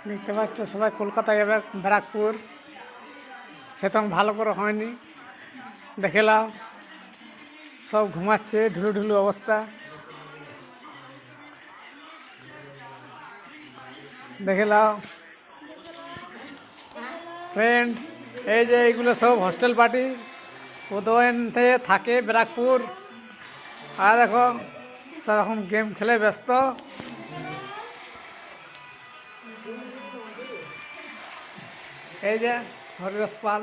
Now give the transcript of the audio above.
দেখতে পাচ্ছ সবাই কলকাতায় যাবে ব্যারাকপুর, সেরকম ভালো করে হয়নি। দেখেলাম সব ঘুমাচ্ছে, ঢুলু ঢুলু অবস্থা। দেখেলাম ফ্রেন্ড, এই যে এইগুলো সব হস্টেল পার্টি, উদয়ন থেকে থাকে ব্যারাকপুর। আর দেখো সব এখন গেম খেলে ব্যস্ত। এই যে হরিদাস পাল।